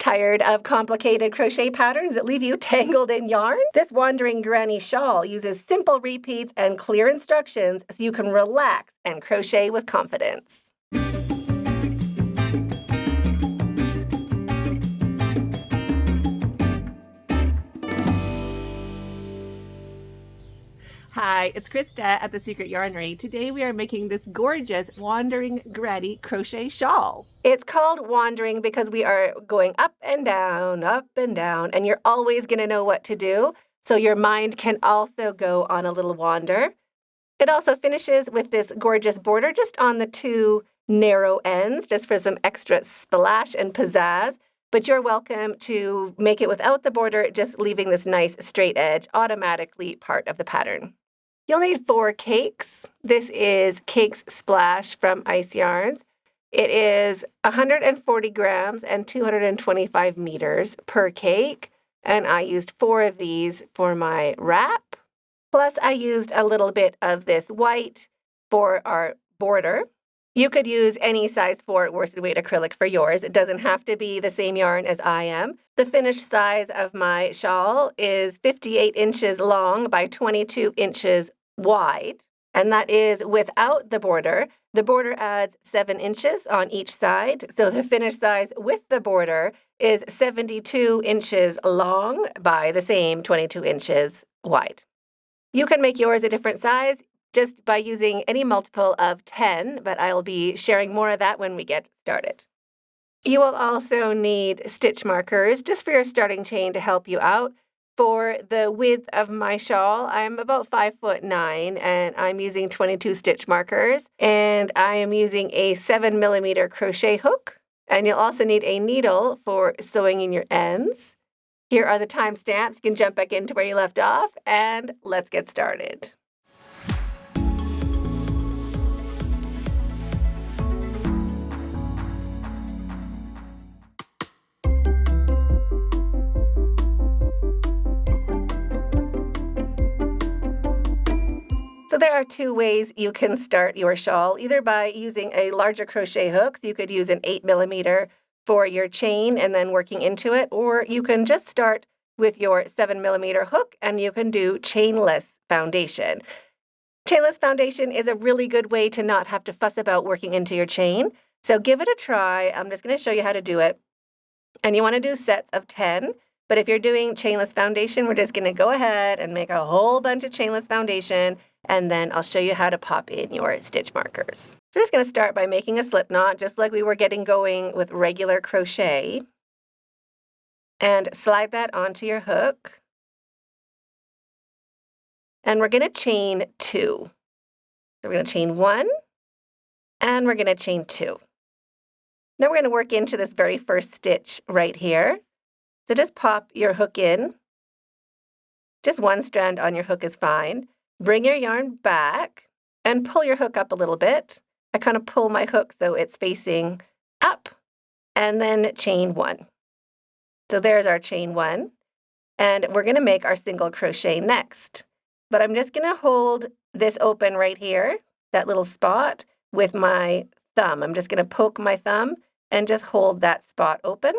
Tired of complicated crochet patterns that leave you tangled in yarn? This Wandering Granny Shawl uses simple repeats and clear instructions so you can relax and crochet with confidence. Hi, it's Krista at the Secret Yarnery. Today we are making this gorgeous Wandering Granny crochet shawl. It's called Wandering because we are going up and down, and you're always going to know what to do, so your mind can also go on a little wander. It also finishes with this gorgeous border just on the two narrow ends, just for some extra splash and pizzazz. But you're welcome to make it without the border, just leaving this nice straight edge automatically part of the pattern. You'll need 4 cakes. This is Cakes Splash from Ice Yarns. It is 140 grams and 225 meters per cake, and I used 4 of these for my wrap. Plus, I used a little bit of this white for our border. You could use any size 4 worsted weight acrylic for yours. It doesn't have to be the same yarn as I am. The finished size of my shawl is 58 inches long by 22 inches wide, and that is without the border. The border adds 7 inches on each side, so the finished size with the border is 72 inches long by the same 22 inches wide. You can make yours a different size just by using any multiple of 10, but I'll be sharing more of that when we get started. You will also need stitch markers just for your starting chain to help you out. For the width of my shawl, I'm about 5'9", and I'm using 22 stitch markers, and I am using a 7mm crochet hook, and you'll also need a needle for sewing in your ends. Here are the timestamps. You can jump back into where you left off, and let's get started. So there are 2 ways you can start your shawl, either by using a larger crochet hook. So you could use an 8mm for your chain and then working into it, or you can just start with your 7mm hook and you can do chainless foundation. Chainless foundation is a really good way to not have to fuss about working into your chain. So give it a try. I'm just going to show you how to do it. And you want to do sets of 10. But if you're doing chainless foundation, we're just going to go ahead and make a whole bunch of chainless foundation, and then I'll show you how to pop in your stitch markers. So I'm just going to start by making a slip knot, just like we were getting going with regular crochet, and slide that onto your hook. And we're going to chain 2. So we're going to chain 1, and we're going to chain 2. Now we're going to work into this very first stitch right here. So just pop your hook in. Just 1 strand on your hook is fine. Bring your yarn back and pull your hook up a little bit. I kind of pull my hook so it's facing up, and then chain 1. So there's our chain 1, and we're going to make our single crochet next. But I'm just going to hold this open right here, that little spot, with my thumb. I'm just going to poke my thumb and just hold that spot open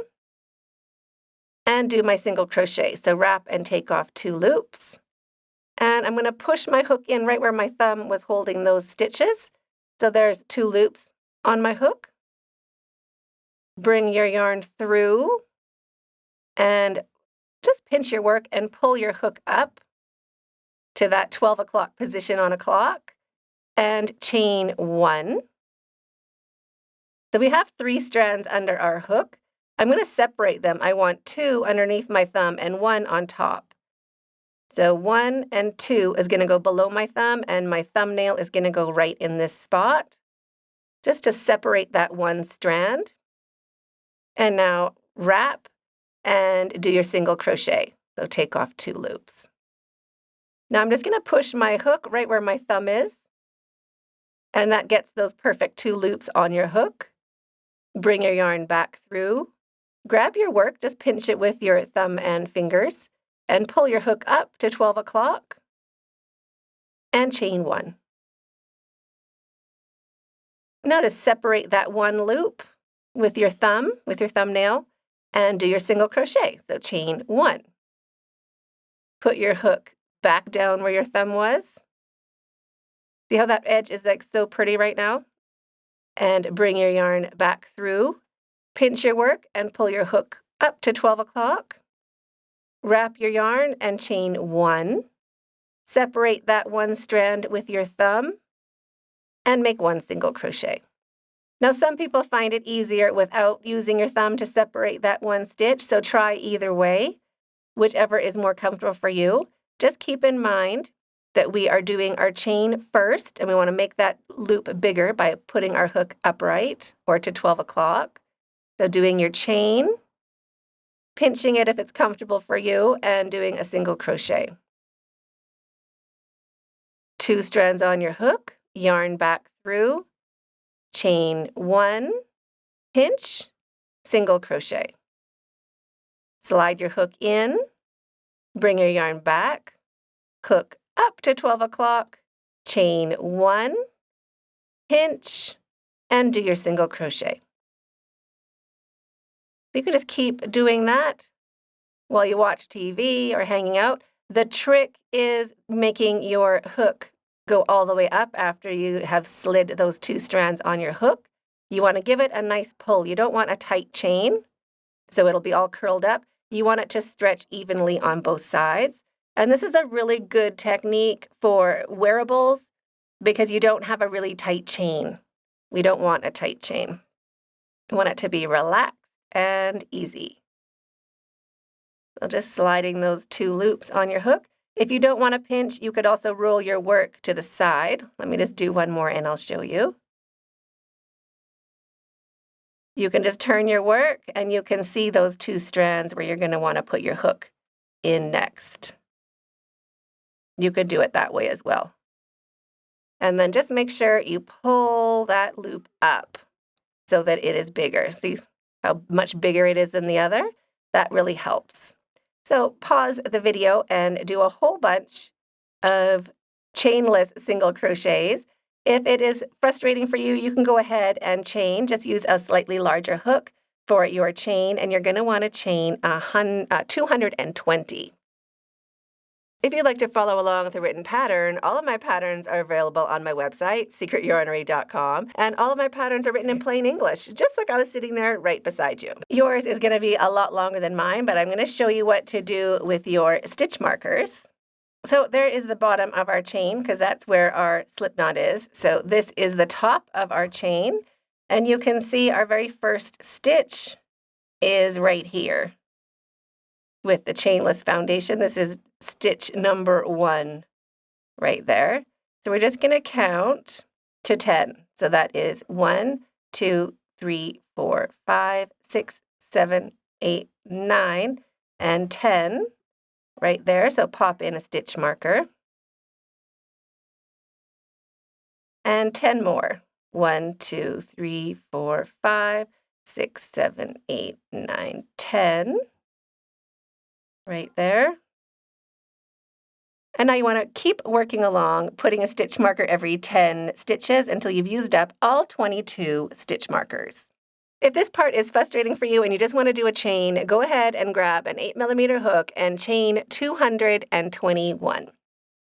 and do my single crochet. So wrap and take off 2 loops. And I'm going to push my hook in right where my thumb was holding those stitches. So there's 2 loops on my hook. Bring your yarn through and just pinch your work and pull your hook up to that 12 o'clock position on a clock and chain 1. So we have 3 strands under our hook. I'm going to separate them. I want 2 underneath my thumb and 1 on top. So 1 and 2 is going to go below my thumb, and my thumbnail is going to go right in this spot, just to separate that 1 strand. And now wrap and do your single crochet. So take off 2 loops. Now I'm just going to push my hook right where my thumb is, and that gets those perfect 2 loops on your hook. Bring your yarn back through. Grab your work, just pinch it with your thumb and fingers, and pull your hook up to 12 o'clock, and chain 1. Now to separate that 1 loop with your thumb, with your thumbnail, and do your single crochet. So chain 1. Put your hook back down where your thumb was. See how that edge is like so pretty right now? And bring your yarn back through. Pinch your work and pull your hook up to 12 o'clock. Wrap your yarn and chain 1. Separate that one strand with your thumb and make 1 single crochet. Now, some people find it easier without using your thumb to separate that one stitch, so try either way, whichever is more comfortable for you. Just keep in mind that we are doing our chain first, and we want to make that loop bigger by putting our hook upright or to 12 o'clock. So doing your chain, pinching it if it's comfortable for you, and doing a single crochet. 2 strands on your hook, yarn back through, chain 1, pinch, single crochet. Slide your hook in, bring your yarn back, hook up to 12 o'clock, chain 1, pinch, and do your single crochet. You can just keep doing that while you watch TV or hanging out. The trick is making your hook go all the way up after you have slid those 2 strands on your hook. You want to give it a nice pull. You don't want a tight chain, so it'll be all curled up. You want it to stretch evenly on both sides. And this is a really good technique for wearables because you don't have a really tight chain. We don't want a tight chain. We want it to be relaxed and easy. So just sliding those 2 loops on your hook. If you don't want to pinch, you could also roll your work to the side. Let me just do one more and I'll show you. You can just turn your work and you can see those 2 strands where you're going to want to put your hook in next. You could do it that way as well. And then just make sure you pull that loop up so that it is bigger. See how much bigger it is than the other? That really helps. So pause the video and do a whole bunch of chainless single crochets. If it is frustrating for you, you can go ahead and chain. Just use a slightly larger hook for your chain, and you're going to want to chain 220. If you'd like to follow along with a written pattern, all of my patterns are available on my website, secretyarnery.com, and all of my patterns are written in plain English, just like I was sitting there right beside you. Yours is going to be a lot longer than mine, but I'm going to show you what to do with your stitch markers. So there is the bottom of our chain, because that's where our slip knot is. So this is the top of our chain, and you can see our very first stitch is right here. With the chainless foundation, this is stitch number 1 right there. So we're just going to count to 10. So that is 1, 2, 3, 4, 5, 6, 7, 8, 9, and 10 right there. So pop in a stitch marker. And 10 more. 1, 2, 3, 4, 5, 6, 7, 8, 9, 10. Right there. And now you want to keep working along, putting a stitch marker every 10 stitches until you've used up all 22 stitch markers. If this part is frustrating for you and you just want to do a chain, go ahead and grab an 8mm hook and chain 221.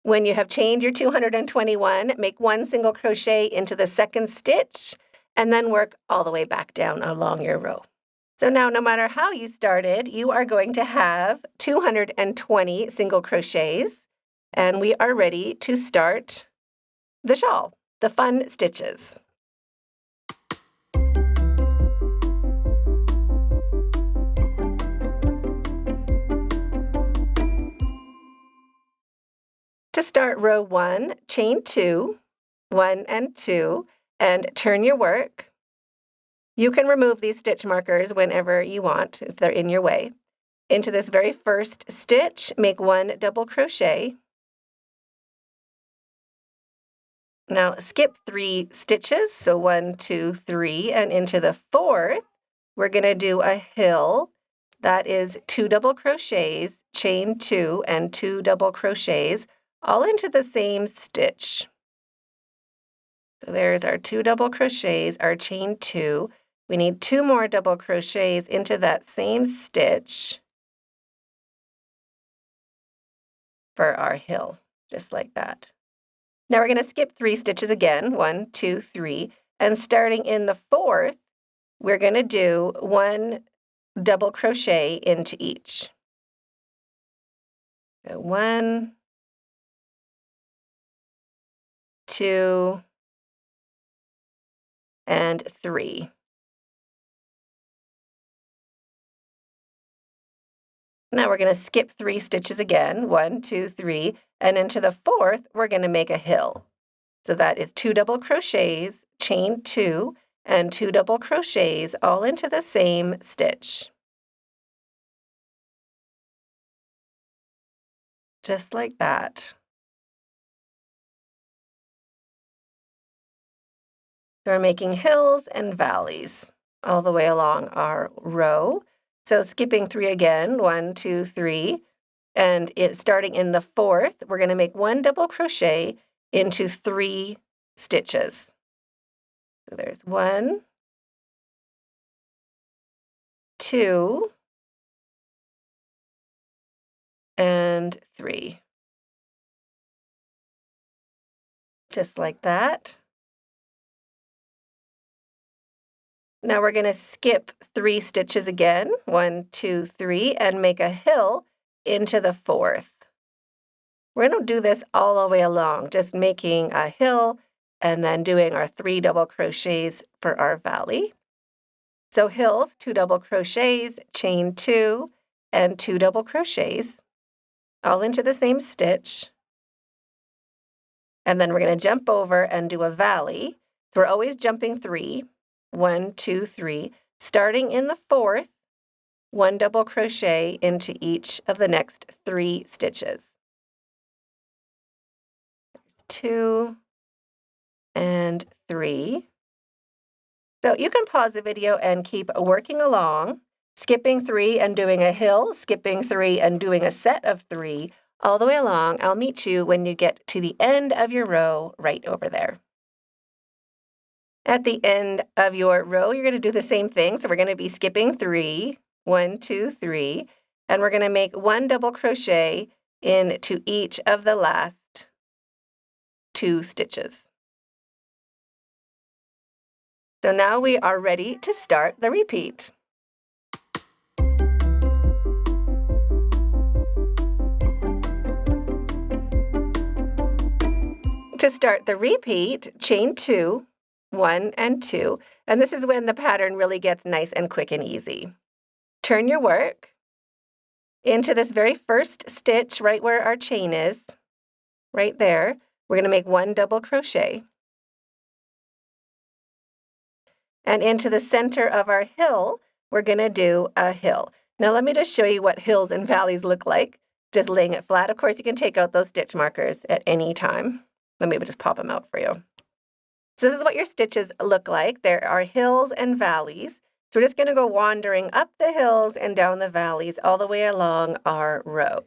When you have chained your 221, make 1 single crochet into the second stitch and then work all the way back down along your row. So now, no matter how you started, you are going to have 220 single crochets, and we are ready to start the shawl, the fun stitches. To start row 1, chain 2, 1 and 2, and turn your work. You can remove these stitch markers whenever you want, if they're in your way. Into this very first stitch, make 1 double crochet. Now skip 3 stitches, so 1, 2, 3, and into the 4th, we're going to do a hill. That is 2 double crochets, chain 2, and 2 double crochets, all into the same stitch. So there's our 2 double crochets, our chain 2. We need 2 more double crochets into that same stitch for our hill, just like that. Now we're going to skip 3 stitches again, 1, 2, 3, and starting in the 4th, we're going to do 1 double crochet into each. So 1, 2, and 3. Now we're going to skip 3 stitches again, 1, 2, 3, and into the 4th, we're going to make a hill. So that is 2 double crochets, chain 2, and 2 double crochets all into the same stitch. Just like that. So we're making hills and valleys all the way along our row. So skipping 3 again, 1, 2, 3, and starting in the 4th, we're going to make 1 double crochet into 3 stitches. So there's 1, 2, and 3. Just like that. Now we're going to skip 3 stitches again, 1, 2, 3, and make a hill into the 4th. We're going to do this all the way along, just making a hill and then doing our 3 double crochets for our valley. So hills, 2 double crochets, chain 2, and 2 double crochets, all into the same stitch. And then we're going to jump over and do a valley. So we're always jumping 3. 1, 2, 3, starting in the 4th, 1 double crochet into each of the next 3 stitches. There's 2 and 3. So you can pause the video and keep working along, skipping 3 and doing a hill, skipping 3 and doing a set of 3, all the way along. I'll meet you when you get to the end of your row right over there. At the end of your row, you're going to do the same thing. So we're going to be skipping 3, 1, 2, 3, and we're going to make 1 double crochet into each of the last 2 stitches. So now we are ready to start the repeat. To start the repeat, chain 2, 1 and 2, and this is when the pattern really gets nice and quick and easy. Turn your work into this very first stitch right where our chain is, right there. We're going to make 1 double crochet. And into the center of our hill, we're going to do a hill. Now let me just show you what hills and valleys look like, just laying it flat. Of course, you can take out those stitch markers at any time. Let me just pop them out for you. So this is what your stitches look like. There are hills and valleys. So we're just going to go wandering up the hills and down the valleys all the way along our row.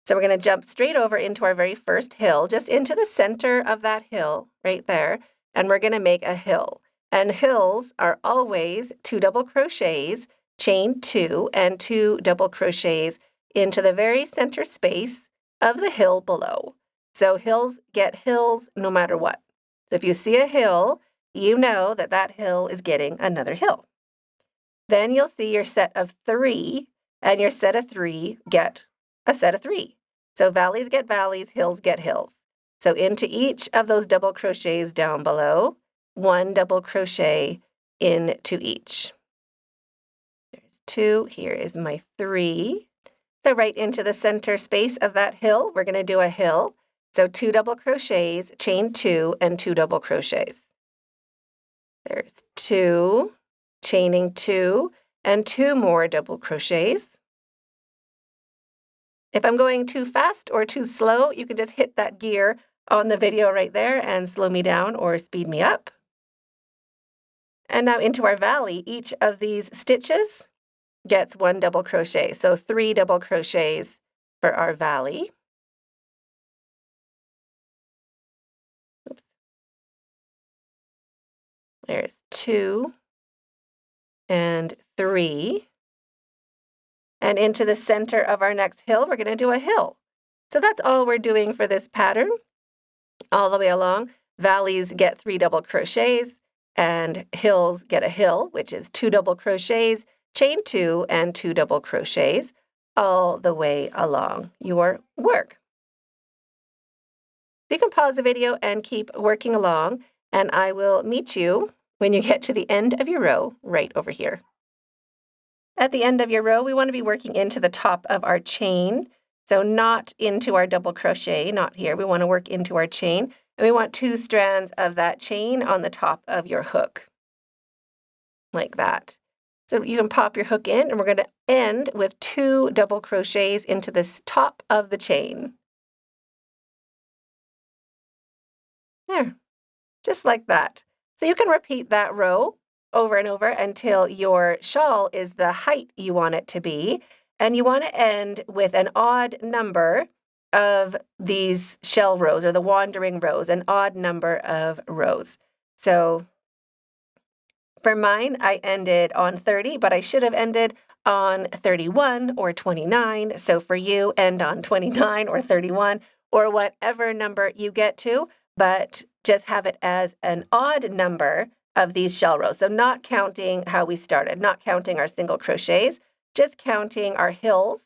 So we're going to jump straight over into our very first hill, just into the center of that hill right there, and we're going to make a hill. And hills are always 2 double crochets, chain 2, and 2 double crochets into the very center space of the hill below. So hills get hills no matter what. So if you see a hill, you know that that hill is getting another hill. Then you'll see your set of 3, and your set of 3 get a set of 3. So valleys get valleys, hills get hills. So into each of those double crochets down below, 1 double crochet into each. There's 2, here is my 3. So right into the center space of that hill, we're going to do a hill. So 2 double crochets, chain 2, and 2 double crochets. There's 2, chaining 2, and 2 more double crochets. If I'm going too fast or too slow, you can just hit that gear on the video right there and slow me down or speed me up. And now into our valley, each of these stitches gets 1 double crochet. So 3 double crochets for our valley. Oops. There's 2, and 3. And into the center of our next hill, we're going to do a hill. So that's all we're doing for this pattern. All the way along, valleys get 3 double crochets, and hills get a hill, which is 2 double crochets, chain 2, and 2 double crochets all the way along your work. So you can pause the video and keep working along, and I will meet you when you get to the end of your row right over here. At the end of your row, we want to be working into the top of our chain. So not into our double crochet, not here. We want to work into our chain, and we want 2 strands of that chain on the top of your hook, like that. So you can pop your hook in, and we're going to end with 2 double crochets into this top of the chain. There, just like that. So you can repeat that row over and over until your shawl is the height you want it to be. And you want to end with an odd number of these shell rows, or the wandering rows, an odd number of rows. So for mine, I ended on 30, but I should have ended on 31 or 29. So for you, end on 29 or 31 or whatever number you get to, but just have it as an odd number of these shell rows. So not counting how we started, not counting our single crochets, just counting our hills,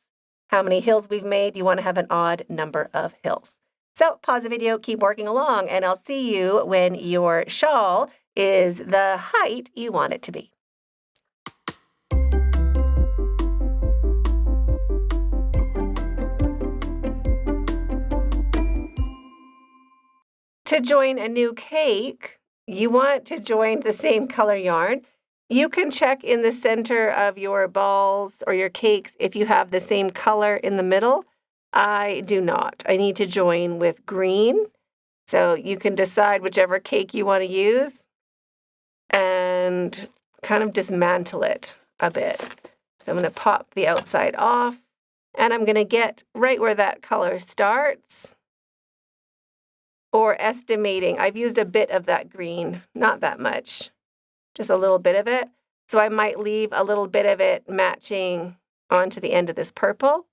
how many hills we've made. You want to have an odd number of hills. So pause the video, keep working along, and I'll see you when your shawl is the height you want it to be. To join a new cake, you want to join the same color yarn. You can check in the center of your balls or your cakes if you have the same color in the middle. I do not. I need to join with green. So you can decide whichever cake you want to use and kind of dismantle it a bit. So I'm going to pop the outside off, and I'm going to get right where that color starts. Or estimating, I've used a bit of that green, not that much, just a little bit of it. So I might leave a little bit of it matching onto the end of this purple,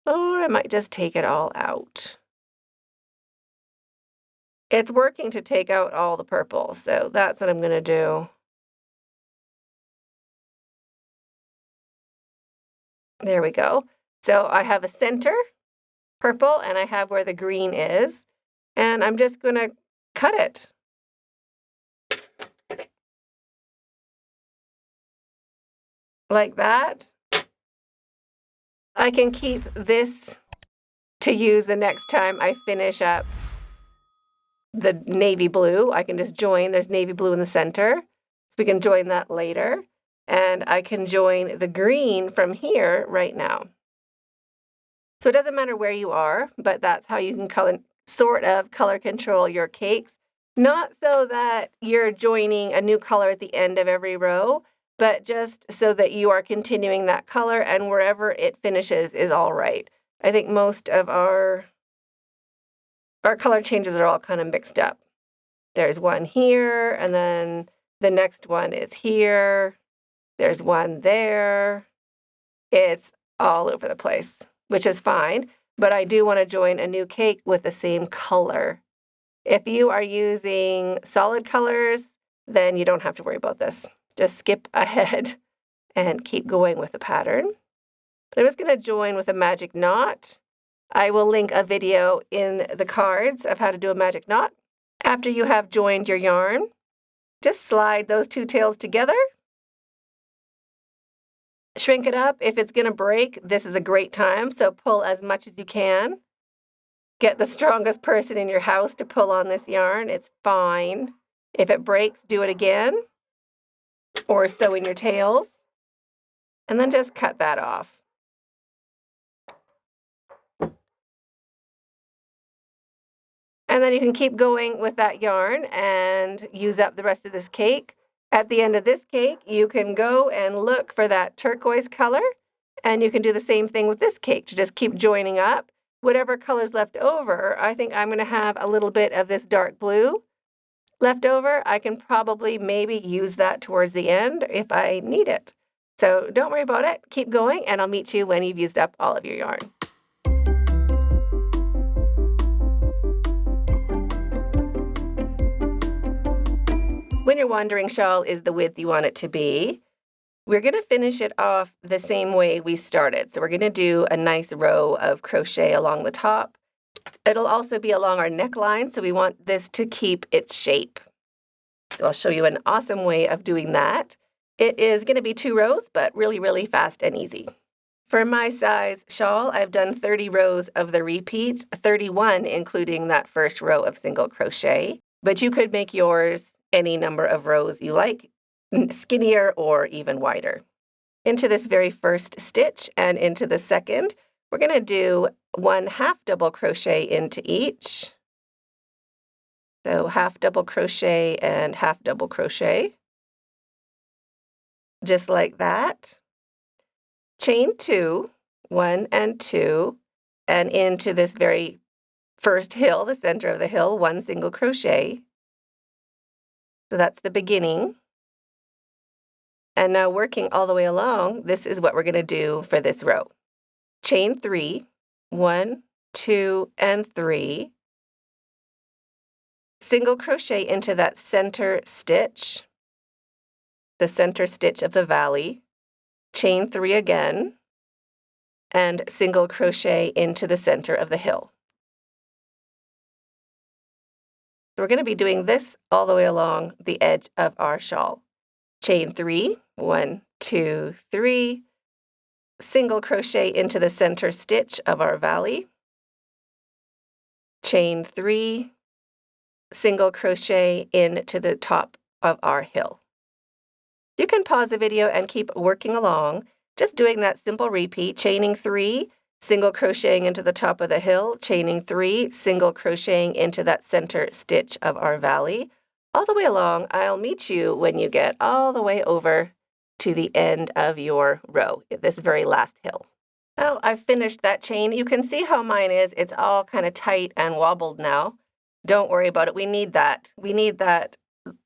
or I might just take it all out. It's working to take out all the purple, so that's what I'm going to do. There we go. So I have a center purple, and I have where the green is. And I'm just going to cut it. Like that. I can keep this to use the next time I finish up the navy blue. I can just join, there's navy blue in the center. So we can join that later. And I can join the green from here right now. So it doesn't matter where you are, but that's how you can sort of color control your cakes. Not so that you're joining a new color at the end of every row, but just so that you are continuing that color, and wherever it finishes is all right. I think most of our color changes are all kind of mixed up. There's one here, and then the next one is here. There's one there. It's all over the place, which is fine. But I do want to join a new cake with the same color. If you are using solid colors, then you don't have to worry about this. Just skip ahead and keep going with the pattern. But I'm just going to join with a magic knot. I will link a video in the cards of how to do a magic knot. After you have joined your yarn, just slide those 2 tails together. Shrink it up. If it's going to break, this is a great time, so pull as much as you can. Get the strongest person in your house to pull on this yarn. It's fine. If it breaks, do it again, or sew in your tails, and then just cut that off. And then you can keep going with that yarn and use up the rest of this cake. At the end of this cake, you can go and look for that turquoise color, and you can do the same thing with this cake to just keep joining up. Whatever color's left over, I think I'm going to have a little bit of this dark blue, left over, I can probably maybe use that towards the end if I need it. So don't worry about it. Keep going, and I'll meet you when you've used up all of your yarn. When your wandering shawl is the width you want it to be, we're going to finish it off the same way we started. So we're going to do a nice row of crochet along the top. It'll also be along our neckline, so we want this to keep its shape. So I'll show you an awesome way of doing that. It is going to be 2 rows, but really, really fast and easy. For my size shawl, I've done 30 rows of the repeat, 31 including that first row of single crochet, but you could make yours any number of rows you like, skinnier or even wider. Into this very first stitch and into the second, we're going to do 1 half double crochet into each. So half double crochet and half double crochet. Just like that. Chain 2, 1 and 2, and into this very first hill, the center of the hill, 1 single crochet. So that's the beginning. And now working all the way along, this is what we're going to do for this row. Chain 3, 1, 2, and 3. Single crochet into that center stitch, the center stitch of the valley. Chain 3 again, and single crochet into the center of the hill. So we're going to be doing this all the way along the edge of our shawl. Chain 3, 1, 2, 3, single crochet into the center stitch of our valley, chain 3, single crochet into the top of our hill. You can pause the video and keep working along, just doing that simple repeat, chaining 3, single crocheting into the top of the hill, chaining 3, single crocheting into that center stitch of our valley. All the way along, I'll meet you when you get all the way over to the end of your row, this very last hill. So I've finished that chain. You can see how mine is. It's all kind of tight and wobbled now. Don't worry about it. We need that. We need that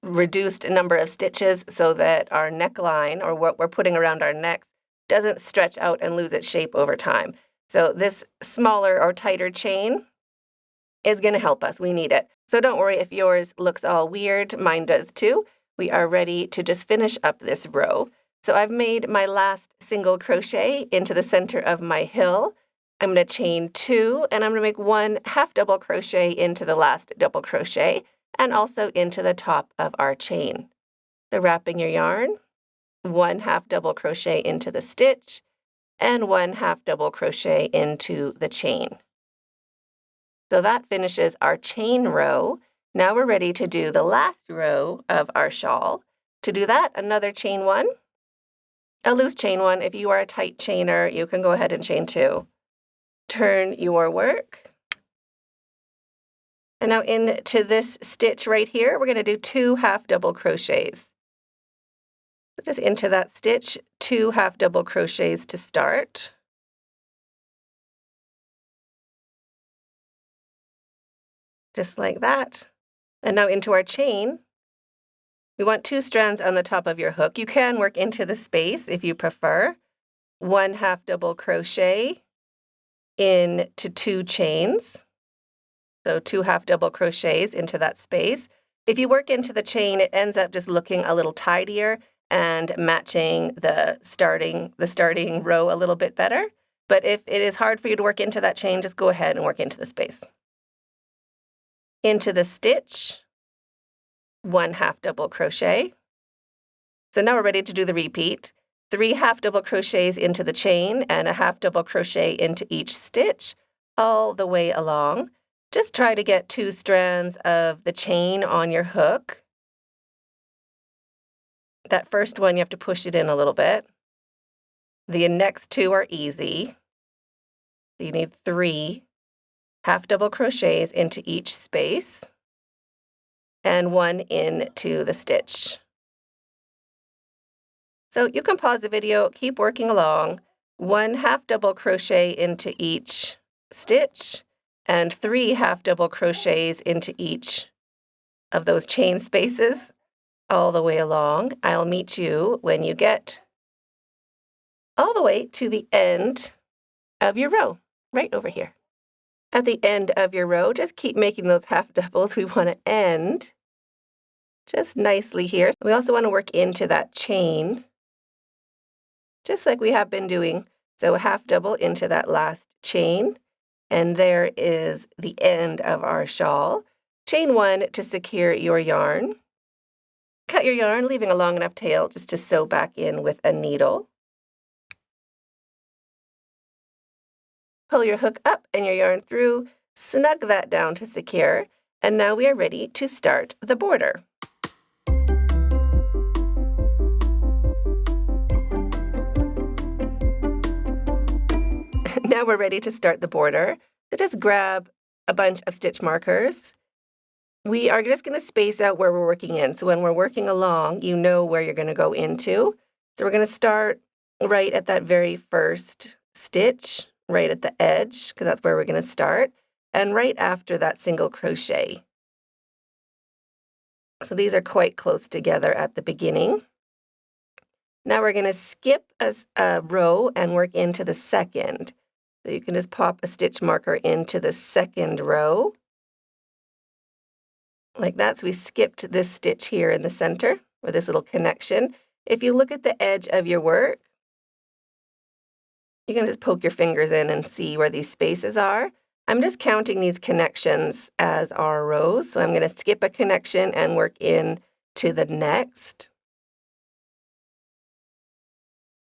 reduced number of stitches so that our neckline, or what we're putting around our necks, doesn't stretch out and lose its shape over time. So this smaller or tighter chain is going to help us. We need it. So don't worry if yours looks all weird. Mine does too. We are ready to just finish up this row. So I've made my last single crochet into the center of my hill. I'm going to chain 2, and I'm going to make 1 half double crochet into the last double crochet and also into the top of our chain. So wrapping your yarn, 1 half double crochet into the stitch and 1 half double crochet into the chain. So that finishes our chain row. Now we're ready to do the last row of our shawl. To do that, another chain 1, a loose chain 1. If you are a tight chainer, you can go ahead and chain 2. Turn your work. And now into this stitch right here, we're going to do 2 half double crochets. So just into that stitch, 2 half double crochets to start. Just like that. And now into our chain, we want 2 strands on the top of your hook. You can work into the space if you prefer. 1 half double crochet into 2 chains. So 2 half double crochets into that space. If you work into the chain, it ends up just looking a little tidier and matching the starting row a little bit better. But if it is hard for you to work into that chain, just go ahead and work into the space. Into the stitch, 1 half double crochet. So now we're ready to do the repeat. 3 half double crochets into the chain and a half double crochet into each stitch all the way along. Just try to get 2 strands of the chain on your hook. That first one, you have to push it in a little bit. The next 2 are easy. So you need 3 half double crochets into each space and 1 into the stitch. So you can pause the video, keep working along. 1 half double crochet into each stitch and 3 half double crochets into each of those chain spaces all the way along. I'll meet you when you get all the way to the end of your row, right over here. At the end of your row, just keep making those half doubles. We want to end just nicely here. We also want to work into that chain, just like we have been doing. So half double into that last chain, and there is the end of our shawl. Chain 1 to secure your yarn. Cut your yarn, leaving a long enough tail just to sew back in with a needle. Pull your hook up and your yarn through, snug that down to secure, and now we are ready to start the border. Now we're ready to start the border. So just grab a bunch of stitch markers. We are just going to space out where we're working in. So when we're working along, you know where you're going to go into. So we're going to start right at that very first stitch, right at the edge, because that's where we're going to start, and right after that single crochet. So these are quite close together at the beginning. Now we're going to skip a row and work into the second. So you can just pop a stitch marker into the second row, like that. So we skipped this stitch here in the center, or this little connection. If you look at the edge of your work, you can just poke your fingers in and see where these spaces are. I'm just counting these connections as our rows, so I'm going to skip a connection and work in to the next.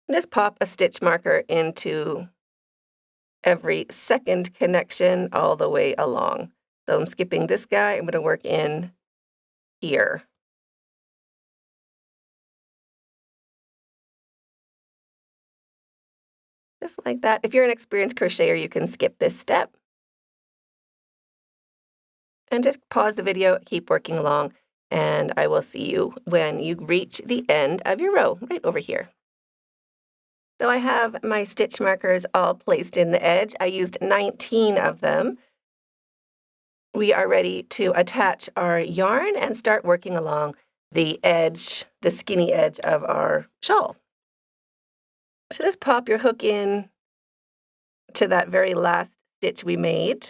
And just pop a stitch marker into every second connection all the way along. So I'm skipping this guy, I'm going to work in here. Just like that. If you're an experienced crocheter, you can skip this step. And just pause the video, keep working along, and I will see you when you reach the end of your row, right over here. So I have my stitch markers all placed in the edge. I used 19 of them. We are ready to attach our yarn and start working along the edge, the skinny edge of our shawl. So just pop your hook in to that very last stitch we made,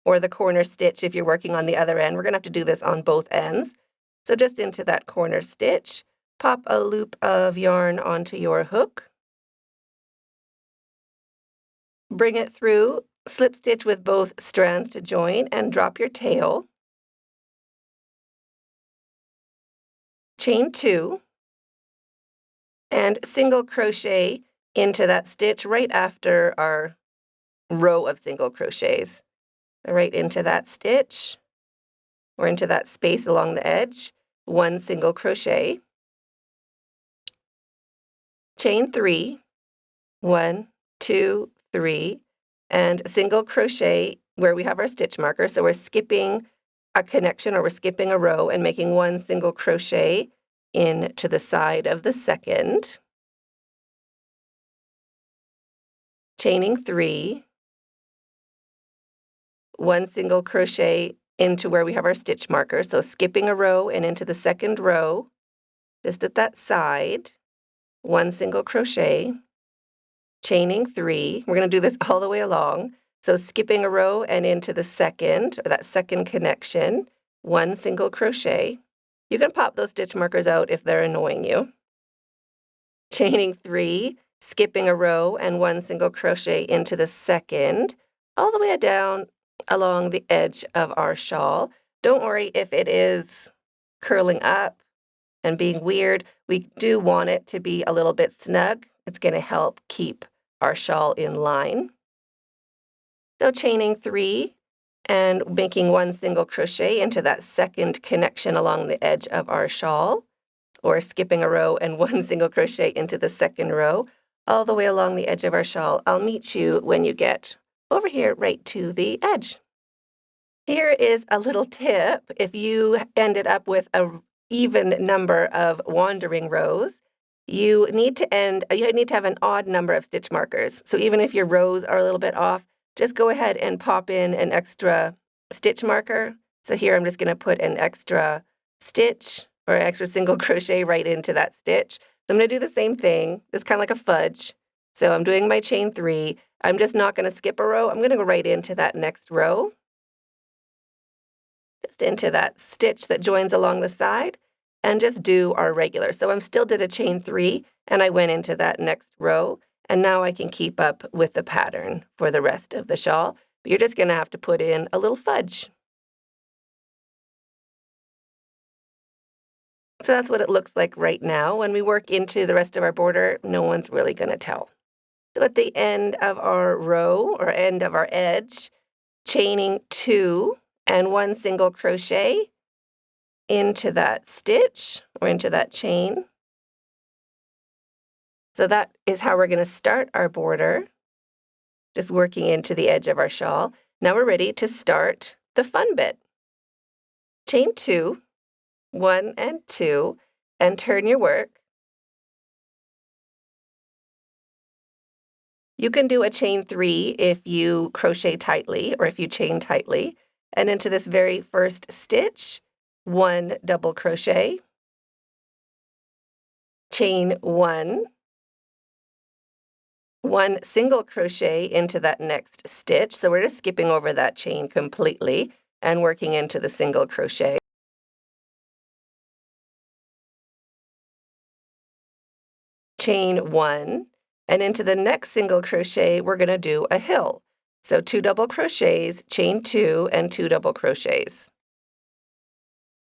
or the corner stitch if you're working on the other end. We're going to have to do this on both ends. So just into that corner stitch, pop a loop of yarn onto your hook. Bring it through, slip stitch with both strands to join, and drop your tail. Chain 2, and single crochet into that stitch right after our row of single crochets. So right into that stitch, or into that space along the edge, 1 single crochet. Chain 3, 1, 2, 3, and single crochet where we have our stitch marker. So we're skipping a connection, or we're skipping a row and making 1 single crochet into the side of the second. Chaining 3, 1 single crochet into where we have our stitch marker. So skipping a row and into the second row, just at that side, 1 single crochet. Chaining 3, we're going to do this all the way along. So skipping a row and into the second, or that second connection, 1 single crochet. You can pop those stitch markers out if they're annoying you. Chaining 3, skipping a row and 1 single crochet into the second, all the way down along the edge of our shawl. Don't worry if it is curling up and being weird. We do want it to be a little bit snug. It's going to help keep our shawl in line. So chaining 3 and making 1 single crochet into that second connection along the edge of our shawl, or skipping a row and 1 single crochet into the second row, all the way along the edge of our shawl. I'll meet you when you get over here right to the edge. Here is a little tip. If you ended up with an even number of wandering rows, you need to have an odd number of stitch markers. So even if your rows are a little bit off, just go ahead and pop in an extra stitch marker So here I'm just going to put an extra stitch or an extra single crochet right into that stitch. So I'm going to do the same thing. It's kind of like a fudge. So I'm doing my chain 3. I'm just not going to skip a row. I'm going to go right into that next row. Just into that stitch that joins along the side and just do our regular. So I'm still did a chain 3 and I went into that next row, and now I can keep up with the pattern for the rest of the shawl. But you're just going to have to put in a little fudge. So that's what it looks like right now. When we work into the rest of our border, no one's really going to tell. So at the end of our row or end of our edge, chaining 2 and 1 single crochet into that stitch or into that chain. So that is how we're going to start our border, just working into the edge of our shawl. Now we're ready to start the fun bit. Chain 2, 1 and 2, and turn your work. You can do a chain 3 if you crochet tightly or if you chain tightly. And into this very first stitch, 1 double crochet, chain 1, 1 single crochet into that next stitch. So we're just skipping over that chain completely and working into the single crochet. Chain 1, and into the next single crochet, we're going to do a hill. So 2 double crochets, chain 2, and 2 double crochets.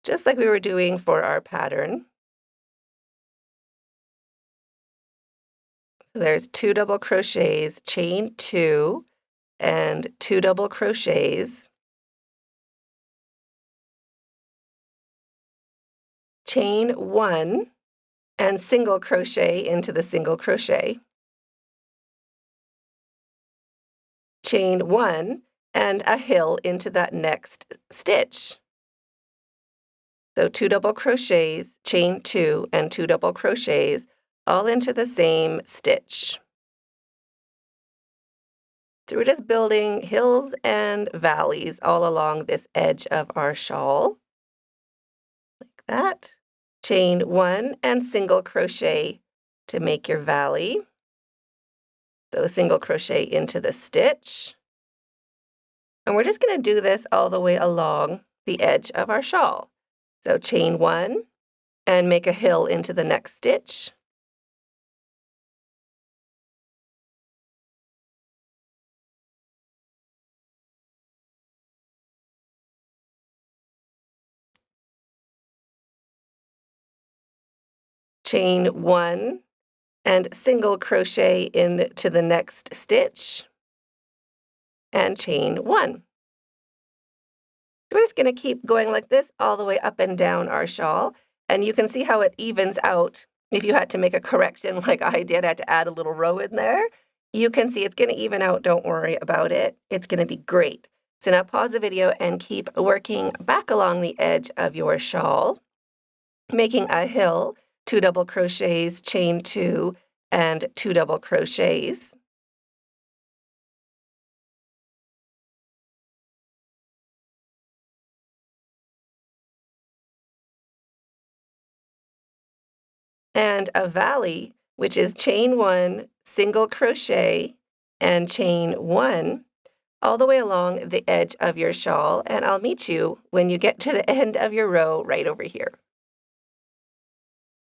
Just like we were doing for our pattern. So there's 2 double crochets, chain 2, and 2 double crochets. Chain 1, and single crochet into the single crochet. Chain 1, and a hill into that next stitch. So 2 double crochets, chain 2, and 2 double crochets, all into the same stitch. So we're just building hills and valleys all along this edge of our shawl, like that. Chain 1 and single crochet to make your valley. So single crochet into the stitch. And we're just going to do this all the way along the edge of our shawl. So chain 1 and make a hill into the next stitch. Chain 1 and single crochet into the next stitch and chain 1. We're just going to keep going like this all the way up and down our shawl, and you can see how it evens out. If you had to make a correction like I did, I had to add a little row in there. You can see it's going to even out. Don't worry about it. It's going to be great. So now pause the video and keep working back along the edge of your shawl, making a hill, 2 double crochets, chain 2, and 2 double crochets. And a valley, which is chain 1, single crochet, and chain 1, all the way along the edge of your shawl, and I'll meet you when you get to the end of your row right over here.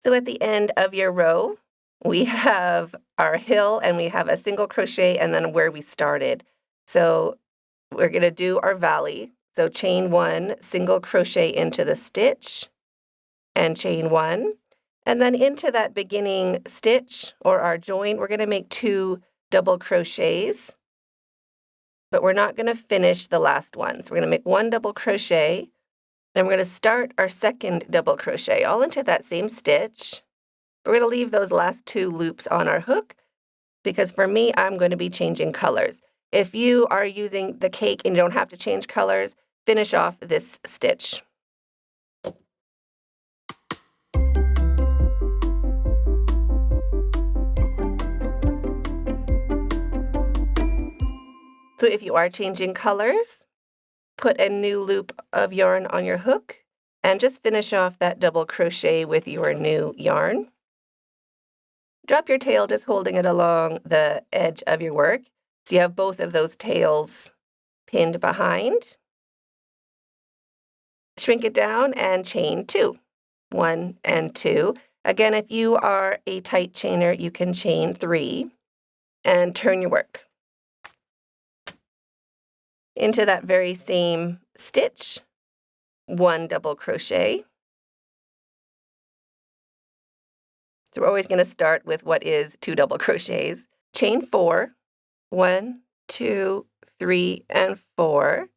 So at the end of your row, we have our hill and we have a single crochet and then where we started. So we're going to do our valley. So chain 1, single crochet into the stitch, and chain 1. And then into that beginning stitch or our join, we're going to make 2 double crochets, but we're not going to finish the last one. So we're going to make 1 double crochet, then we're going to start our second double crochet all into that same stitch. We're going to leave those last 2 loops on our hook because for me, I'm going to be changing colors. If you are using the cake and you don't have to change colors, finish off this stitch. So if you are changing colors, put a new loop of yarn on your hook and just finish off that double crochet with your new yarn. Drop your tail just holding it along the edge of your work so you have both of those tails pinned behind. Shrink it down and chain 2. 1 and 2. Again, if you are a tight chainer, you can chain 3 and turn your work. Into that very same stitch, 1 double crochet. So we're always going to start with what is 2 double crochets. Chain 4, 1, 2, 3, and 4.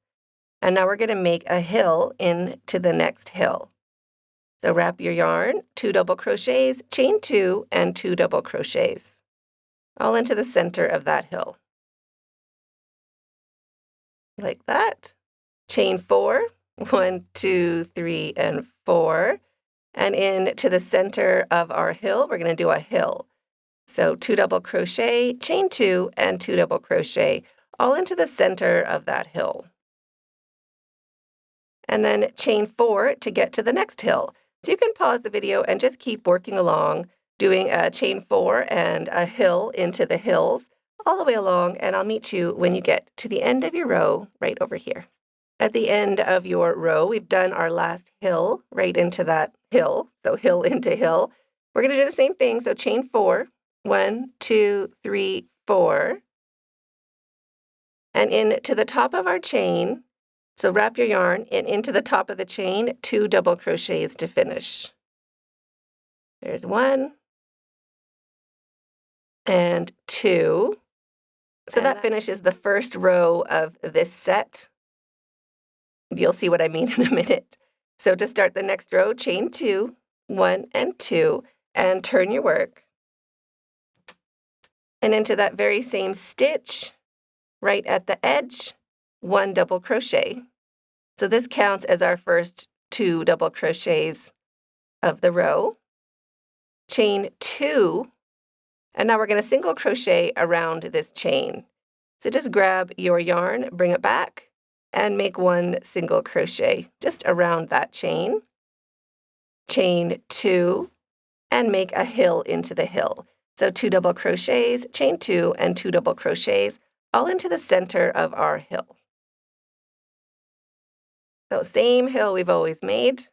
And now we're going to make a hill into the next hill. So wrap your yarn, 2 double crochets, chain 2, and 2 double crochets, all into the center of that hill. Like that. Chain 4, 1, 2, 3, and 4. And into the center of our hill, we're going to do a hill. So 2 double crochet, chain 2, and 2 double crochet, all into the center of that hill. And then chain 4 to get to the next hill. So you can pause the video and just keep working along, doing a chain 4 and a hill into the hills all the way along, and I'll meet you when you get to the end of your row right over here. At the end of your row, we've done our last hill right into that hill, so hill into hill. We're going to do the same thing, so chain 4, 1, 2, 3, 4, and into the top of our chain. So wrap your yarn and into the top of the chain, 2 double crochets to finish. There's 1 and 2. So that finishes the first row of this set. You'll see what I mean in a minute. So to start the next row, chain 2, 1 and 2, and turn your work. And into that very same stitch, right at the edge, 1 double crochet. So this counts as our first 2 double crochets of the row. Chain 2, and now we're going to single crochet around this chain. So just grab your yarn, bring it back, and make 1 single crochet just around that chain. Chain 2, and make a hill into the hill. So 2 double crochets, chain 2, and 2 double crochets, all into the center of our hill. So same hill we've always made.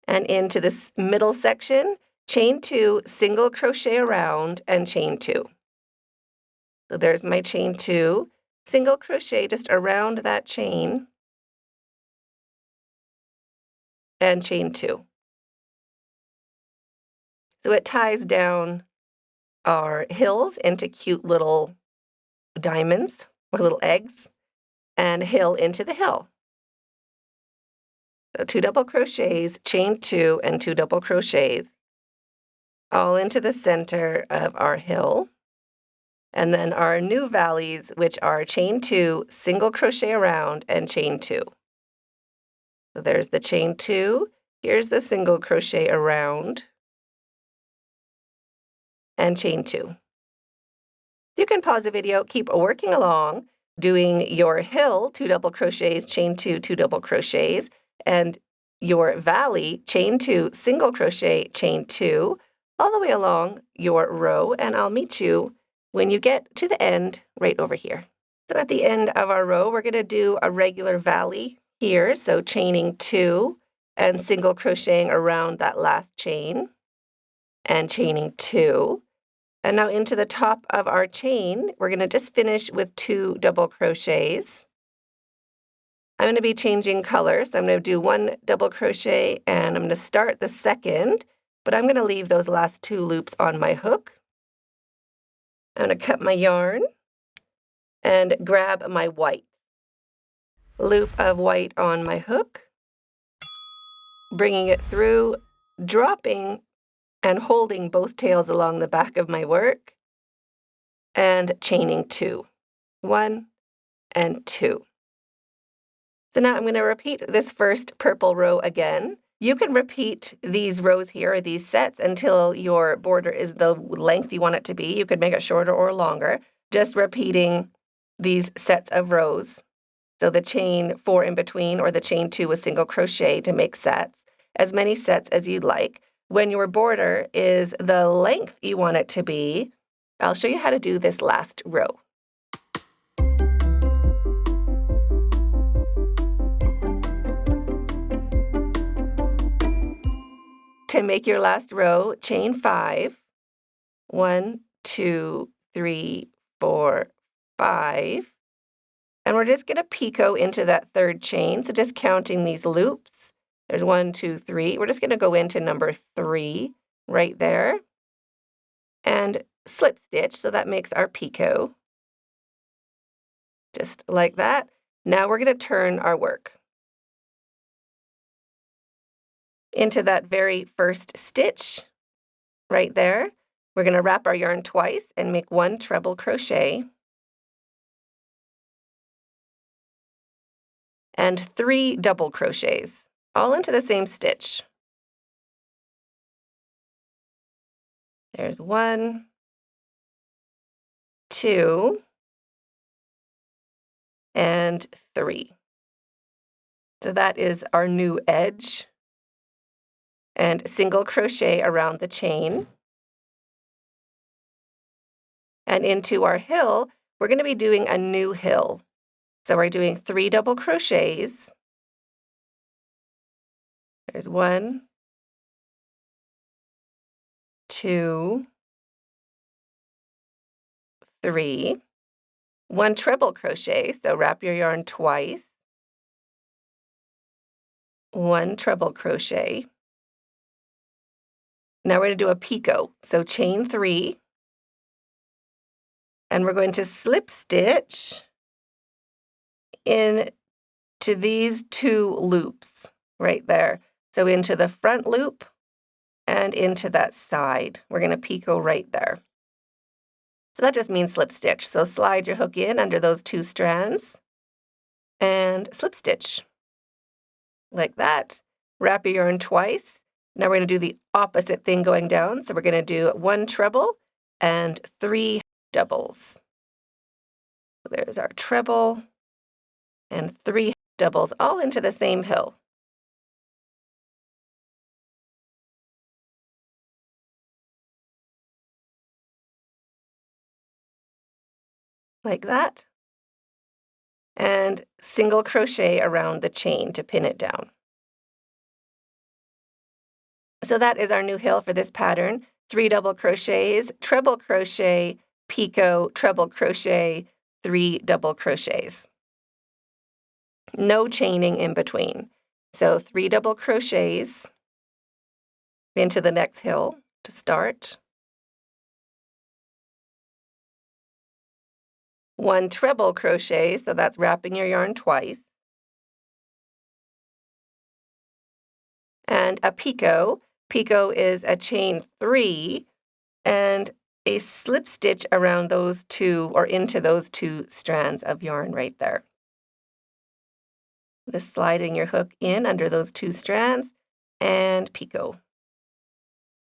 And into this middle section, chain 2, single crochet around, and chain 2. So there's my chain 2, single crochet just around that chain, and chain 2. So it ties down our hills into cute little diamonds or little eggs, and hill into the hill. So 2 double crochets, chain 2, and 2 double crochets, all into the center of our hill. And then our new valleys, which are chain 2, single crochet around, and chain 2. So there's the chain 2, here's the single crochet around, and chain 2. You can pause the video, keep working along, doing your hill, 2 double crochets, chain 2, 2 double crochets, and your valley, chain 2, single crochet, chain 2, all the way along your row, and I'll meet you when you get to the end right over here. So at the end of our row, we're going to do a regular valley here, so chaining 2 and single crocheting around that last chain, and chaining 2. And now into the top of our chain, we're going to just finish with 2 double crochets. I'm going to be changing colors. So I'm going to do 1 double crochet, and I'm going to start the second, but I'm going to leave those last 2 loops on my hook. I'm going to cut my yarn and grab my white. Loop of white on my hook, bringing it through, dropping and holding both tails along the back of my work, and chaining 2. 1 and 2. So now I'm going to repeat this first purple row again. You can repeat these rows here, or these sets, until your border is the length you want it to be. You could make it shorter or longer, just repeating these sets of rows. So the chain 4 in between or the chain 2 with single crochet to make sets, as many sets as you'd like. When your border is the length you want it to be, I'll show you how to do this last row. To make your last row, chain 5. 1, 2, 3, 4, 5. And we're just going to picot into that third chain. So just counting these loops. There's 1, 2, 3. We're just going to go into number 3 right there. And slip stitch, so that makes our picot. Just like that. Now we're going to turn our work into that very first stitch right there. We're going to wrap our yarn twice and make 1 treble crochet and 3 double crochets, all into the same stitch. There's 1, 2, and 3. So that is our new edge. And single crochet around the chain. And into our hill, we're going to be doing a new hill. So we're doing 3 double crochets. There's 1, 2, 3. 1 treble crochet, so wrap your yarn twice. 1 treble crochet. Now we're going to do a picot. So chain 3. And we're going to slip stitch into these 2 loops right there. So into the front loop and into that side. We're going to picot right there. So that just means slip stitch. So slide your hook in under those 2 strands and slip stitch like that. Wrap your yarn twice. Now we're going to do the opposite thing going down. So we're going to do 1 treble and 3 doubles. So there's our treble and 3 doubles, all into the same hill. Like that. And single crochet around the chain to pin it down. So that is our new hill for this pattern. 3 double crochets, treble crochet, picot, treble crochet, 3 double crochets. No chaining in between. So 3 double crochets into the next hill to start. 1 treble crochet, so that's wrapping your yarn twice. And a picot. Picot is a chain 3 and a slip stitch around those 2 or into those 2 strands of yarn right there. Just sliding your hook in under those 2 strands and picot.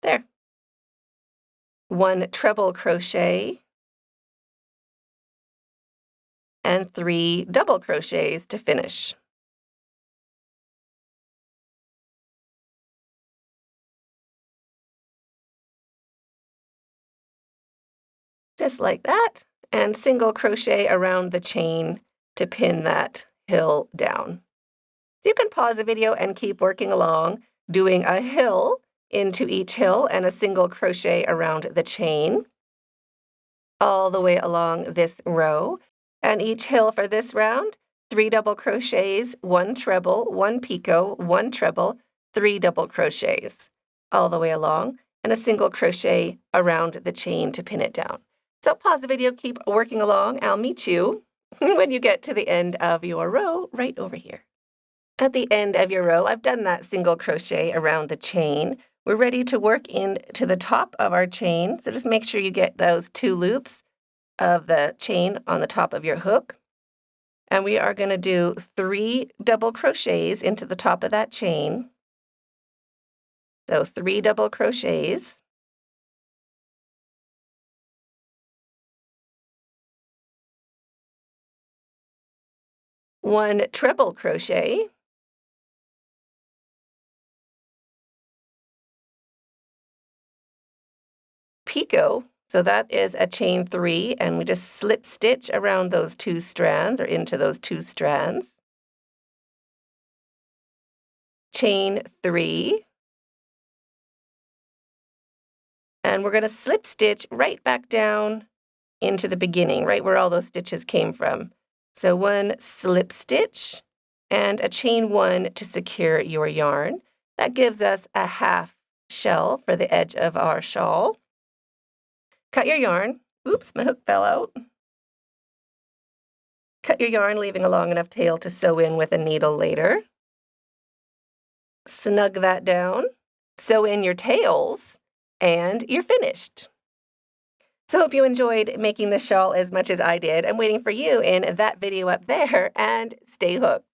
There. 1 treble crochet and 3 double crochets to finish. Just like that, and single crochet around the chain to pin that hill down. So you can pause the video and keep working along, doing a hill into each hill and a single crochet around the chain, all the way along this row. And each hill for this round, 3 double crochets, 1 treble, 1 picot, 1 treble, 3 double crochets, all the way along, and a single crochet around the chain to pin it down. So pause the video, keep working along. I'll meet you when you get to the end of your row right over here. At the end of your row, I've done that single crochet around the chain. We're ready to work into the top of our chain. So just make sure you get those 2 loops of the chain on the top of your hook. And we are going to do 3 double crochets into the top of that chain. So 3 double crochets. 1 treble crochet, picot, so that is a chain 3, and we just slip stitch around those 2 strands or into those 2 strands. Chain 3, and we're going to slip stitch right back down into the beginning, right where all those stitches came from. So 1 slip stitch and a chain 1 to secure your yarn. That gives us a half shell for the edge of our shawl. Cut your yarn. Oops, my hook fell out. Cut your yarn, leaving a long enough tail to sew in with a needle later. Snug that down. Sew in your tails, and you're finished. So I hope you enjoyed making this shawl as much as I did. I'm waiting for you in that video up there, and stay hooked.